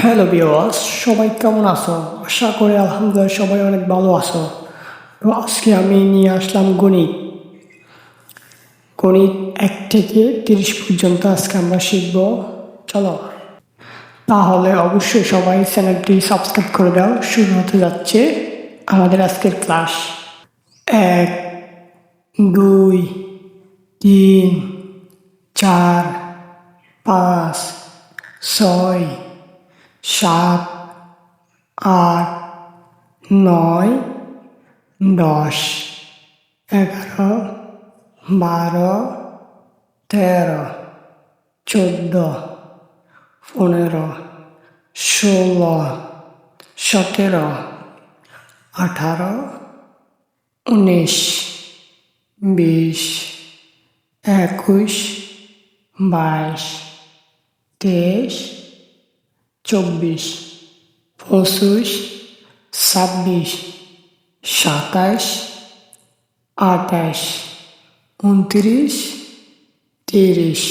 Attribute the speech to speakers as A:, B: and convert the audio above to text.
A: Hello viewers, সবাই কেমন আছো? আশা করি আলহামদুলিল্লাহ সবাই অনেক ভালো আছো। তো আজকে আমি নিয়ে আসলাম গণিত। গণিত 1 থেকে 30 পর্যন্ত আজকে আমরা শিখব। চলো, তাহলে অবশ্যই সবাই চ্যানেলটি সাবস্ক্রাইব করে দাও। শুরু হতে যাচ্ছে আমাদের আজকের ক্লাস। 1, 2, 3, 4, 5, 6, 7, 8, 9, 10, 11, 12, 13, 14, 15, 16, 17, 18, 19, 20, 21, 22, 23, 24, 25, 26, 27, 28, 29, 30,